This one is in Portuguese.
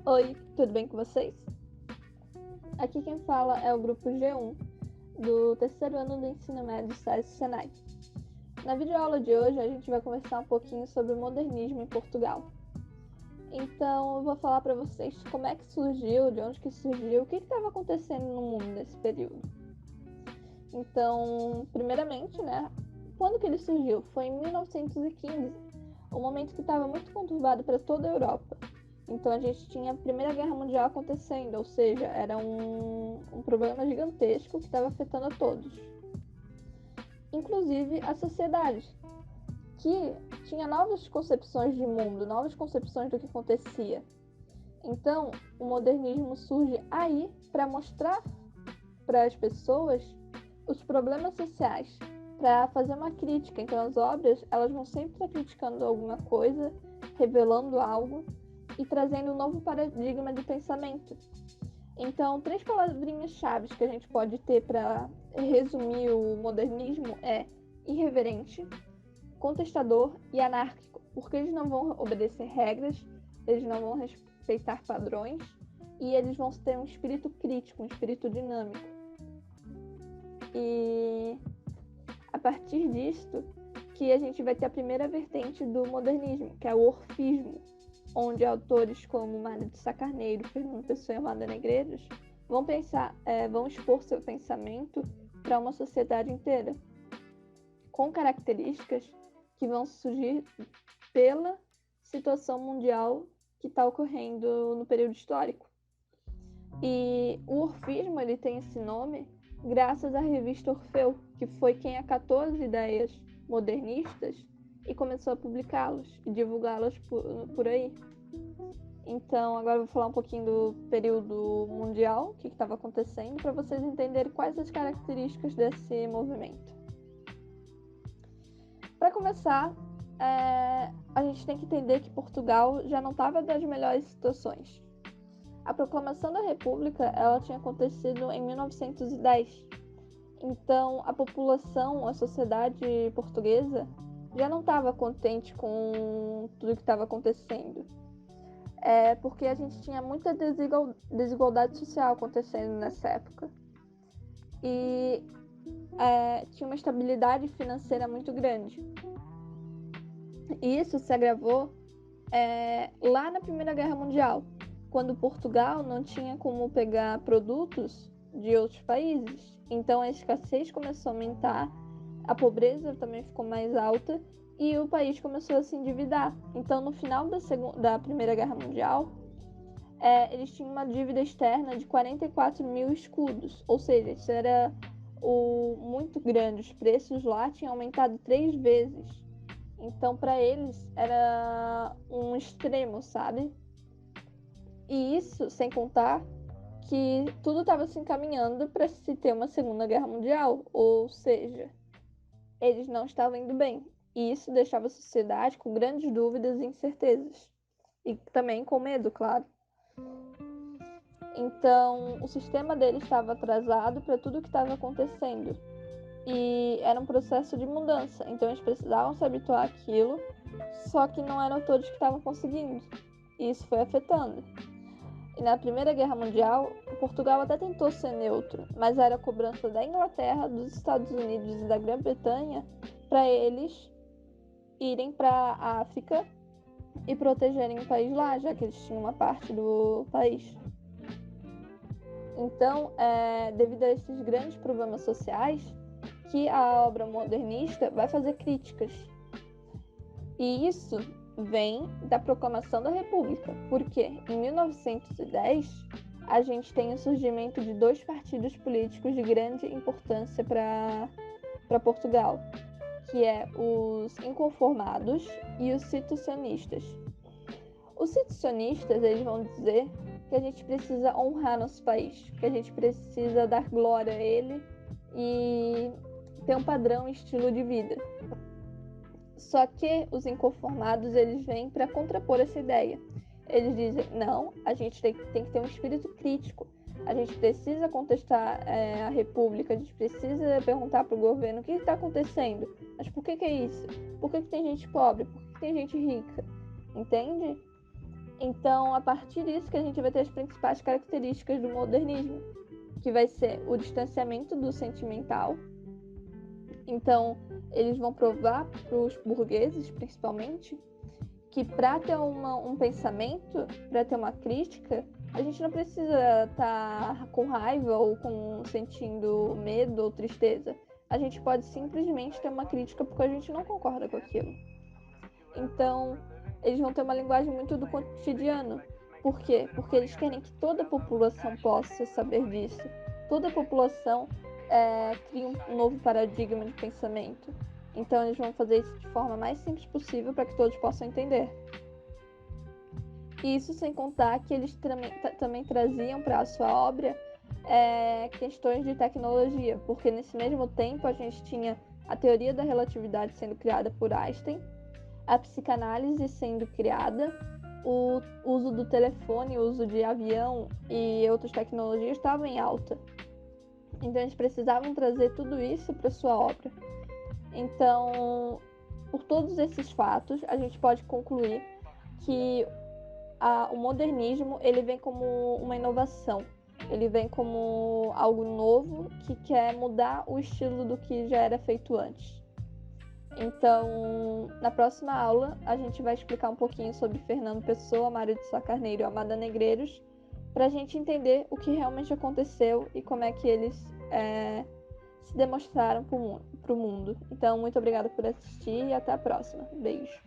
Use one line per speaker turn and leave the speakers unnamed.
Oi, tudo bem com vocês? Aqui quem fala é o grupo G1 do terceiro ano do ensino médio SESI-Senai. Na videoaula de hoje a gente vai conversar um pouquinho sobre o modernismo em Portugal. Então eu vou falar para vocês como é que surgiu, de onde que surgiu, o que estava acontecendo no mundo nesse período. Então, primeiramente, quando que ele surgiu? Foi em 1915, um momento que estava muito conturbado para toda a Europa. Então a gente tinha a Primeira Guerra Mundial acontecendo, ou seja, era um problema gigantesco que estava afetando a todos. Inclusive a sociedade, que tinha novas concepções de mundo, novas concepções do que acontecia. Então o modernismo surge aí para mostrar para as pessoas os problemas sociais, para fazer uma crítica. Então as obras elas vão sempre estar criticando alguma coisa, revelando algo e trazendo um novo paradigma de pensamento. Então, 3 palavrinhas-chave que a gente pode ter para resumir o modernismo é irreverente, contestador e anárquico, porque eles não vão obedecer regras, eles não vão respeitar padrões e eles vão ter um espírito crítico, um espírito dinâmico. E a partir disto que a gente vai ter a primeira vertente do modernismo, que é o orfismo, onde autores como Mário de Sá Carneiro, Fernando Pessoa e Amado Negreiros vão expor seu pensamento para uma sociedade inteira, com características que vão surgir pela situação mundial que está ocorrendo no período histórico. E o orfismo ele tem esse nome graças à revista Orfeu, que foi quem acatou as ideias modernistas e começou a publicá-las e divulgá-las por aí. Então, agora eu vou falar um pouquinho do período mundial, o que estava acontecendo, para vocês entenderem quais as características desse movimento. Para começar, a gente tem que entender que Portugal já não estava das melhores situações. A proclamação da República ela tinha acontecido em 1910. Então, a população, a sociedade portuguesa, já não estava contente com tudo que estava acontecendo. Porque a gente tinha muita desigualdade social acontecendo nessa época. E tinha uma estabilidade financeira muito grande. E isso se agravou lá na Primeira Guerra Mundial, quando Portugal não tinha como pegar produtos de outros países. Então a escassez começou a aumentar, a pobreza também ficou mais alta e o país começou a se endividar. Então no final da Primeira Guerra Mundial, eles tinham uma dívida externa de 44 mil escudos, ou seja, isso era muito grande. Os preços lá tinham aumentado 3 vezes. Então para eles era um extremo, sabe? E isso sem contar que tudo estava se encaminhando para se ter uma Segunda Guerra Mundial, ou seja, eles não estavam indo bem. E isso deixava a sociedade com grandes dúvidas e incertezas. E também com medo, claro. Então, o sistema deles estava atrasado para tudo o que estava acontecendo. E era um processo de mudança. Então, eles precisavam se habituar àquilo, só que não eram todos que estavam conseguindo. E isso foi afetando. E na Primeira Guerra Mundial, Portugal até tentou ser neutro, mas era a cobrança da Inglaterra, dos Estados Unidos e da Grã-Bretanha para eles irem para a África e protegerem o país lá, já que eles tinham uma parte do país. Então, devido a esses grandes problemas sociais, que a obra modernista vai fazer críticas. E isso vem da proclamação da República, porque em 1910 a gente tem o surgimento de 2 partidos políticos de grande importância para Portugal, que é os inconformados e os situacionistas. Os situacionistas eles vão dizer que a gente precisa honrar nosso país, que a gente precisa dar glória a ele e ter um padrão e estilo de vida. Só que os inconformados eles vêm para contrapor essa ideia. Eles dizem, não, a gente tem que ter um espírito crítico. A gente precisa contestar a República, a gente precisa perguntar para o governo o que está acontecendo. Mas por que é isso? Por que tem gente pobre? Por que tem gente rica? Entende? Então, a partir disso que a gente vai ter as principais características do modernismo, que vai ser o distanciamento do sentimental. Então, eles vão provar para os burgueses, principalmente, que para ter um pensamento, para ter uma crítica, a gente não precisa estar com raiva ou sentindo medo ou tristeza. A gente pode simplesmente ter uma crítica porque a gente não concorda com aquilo. Então, eles vão ter uma linguagem muito do cotidiano. Por quê? Porque eles querem que toda a população possa saber disso. Toda a população cria um novo paradigma de pensamento. Então, eles vão fazer isso de forma mais simples possível para que todos possam entender. E isso sem contar que eles também traziam para a sua obra questões de tecnologia, porque nesse mesmo tempo a gente tinha a teoria da relatividade sendo criada por Einstein, a psicanálise sendo criada, o uso do telefone, o uso de avião e outras tecnologias estavam em alta. Então eles precisavam trazer tudo isso para sua obra. Então, por todos esses fatos, a gente pode concluir que o modernismo ele vem como uma inovação. Ele vem como algo novo que quer mudar o estilo do que já era feito antes. Então, na próxima aula, a gente vai explicar um pouquinho sobre Fernando Pessoa, Mário de Sá Carneiro e Amada Negreiros, para a gente entender o que realmente aconteceu e como é que eles se demonstraram para o mundo. Então, muito obrigada por assistir e até a próxima. Beijo.